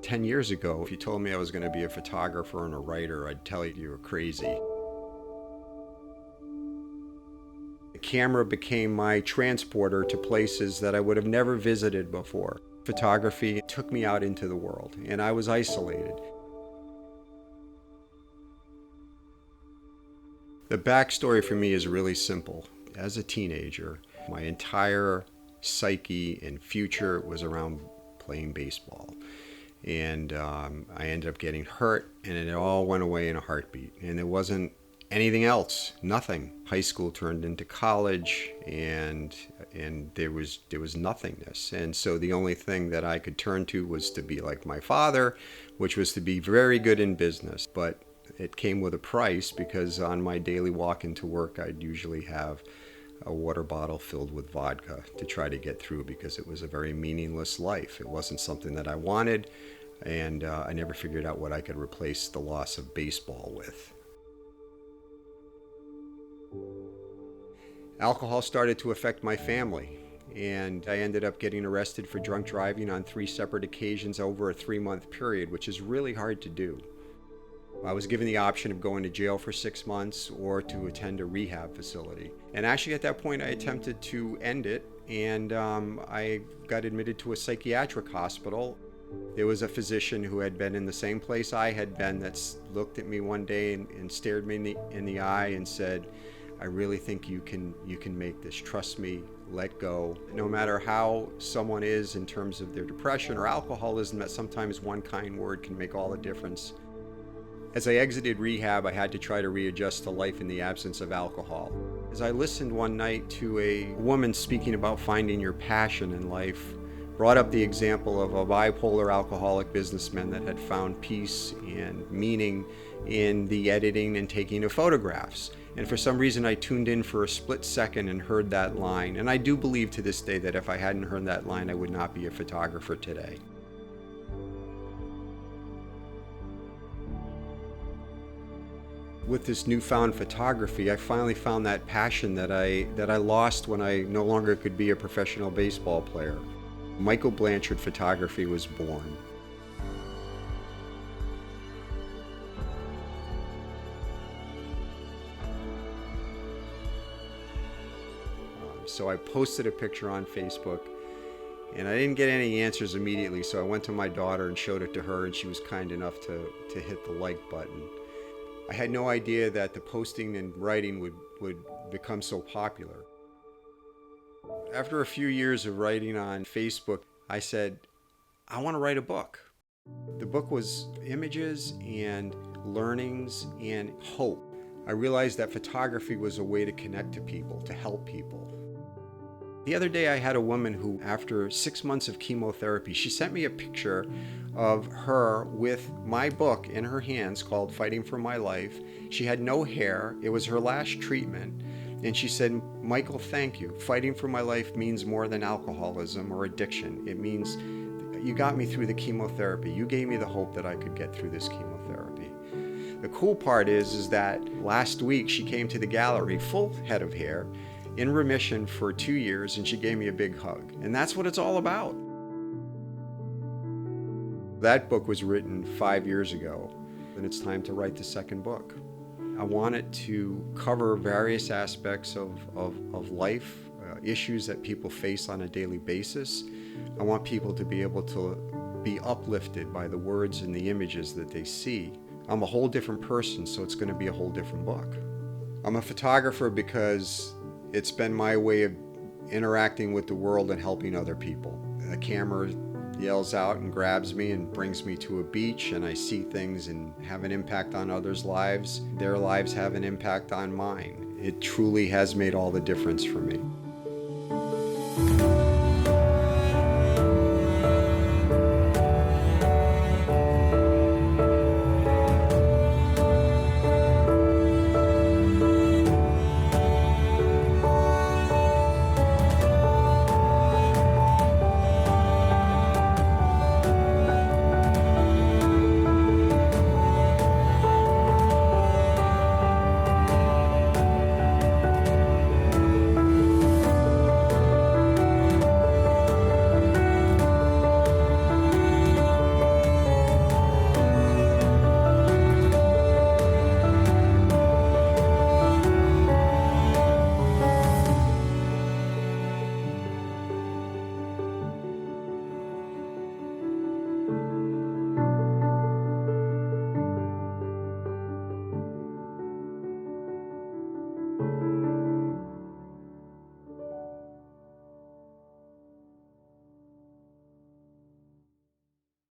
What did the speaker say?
10 years ago, if you told me I was going to be a photographer and a writer, I'd tell you you were crazy. The camera became my transporter to places that I would have never visited before. Photography took me out into the world, and I was isolated. The backstory for me is really simple. As a teenager, my entire psyche and future was around playing baseball. And I ended up getting hurt, and it all went away in a heartbeat. And there wasn't anything else, nothing. High school turned into college, and there was nothingness. And so the only thing that I could turn to was to be like my father, which was to be very good in business. But it came with a price, because on my daily walk into work, I'd usually have a water bottle filled with vodka to try to get through, because it was a very meaningless life. It wasn't something that I wanted, and I never figured out what I could replace the loss of baseball with. Alcohol started to affect my family, and I ended up getting arrested for drunk driving on 3 separate occasions over a 3-month period, which is really hard to do. I was given the option of going to jail for 6 months or to attend a rehab facility. And actually at that point I attempted to end it, and I got admitted to a psychiatric hospital. There was a physician who had been in the same place I had been that looked at me one day and stared me in the eye and said, "I really think you can make this. Trust me, let go." No matter how someone is in terms of their depression or alcoholism, that sometimes one kind word can make all the difference. As I exited rehab, I had to try to readjust to life in the absence of alcohol. As I listened one night to a woman speaking about finding your passion in life, brought up the example of a bipolar alcoholic businessman that had found peace and meaning in the editing and taking of photographs. And for some reason I tuned in for a split second and heard that line. And I do believe to this day that if I hadn't heard that line, I would not be a photographer today. With this newfound photography, I finally found that passion that I lost when I no longer could be a professional baseball player. Michael Blanchard photography was born. So I posted a picture on Facebook, and I didn't get any answers immediately, so I went to my daughter and showed it to her, and she was kind enough to hit the like button. I had no idea that the posting and writing would become so popular. After a few years of writing on Facebook, I said, I want to write a book. The book was images and learnings and hope. I realized that photography was a way to connect to people, to help people. The other day I had a woman who, after 6 months of chemotherapy, she sent me a picture of her with my book in her hands called Fighting for My Life. She had no hair. It was her last treatment. And she said, "Michael, thank you. Fighting for my life means more than alcoholism or addiction. It means you got me through the chemotherapy. You gave me the hope that I could get through this chemotherapy." The cool part is that last week she came to the gallery, full head of hair, in remission for 2 years, and she gave me a big hug. And that's what it's all about. That book was written 5 years ago, and it's time to write the second book. I want it to cover various aspects of life, issues that people face on a daily basis. I want people to be able to be uplifted by the words and the images that they see. I'm a whole different person, so it's going to be a whole different book. I'm a photographer because it's been my way of interacting with the world and helping other people. The camera yells out and grabs me and brings me to a beach, and I see things and have an impact on others' lives. Their lives have an impact on mine. It truly has made all the difference for me.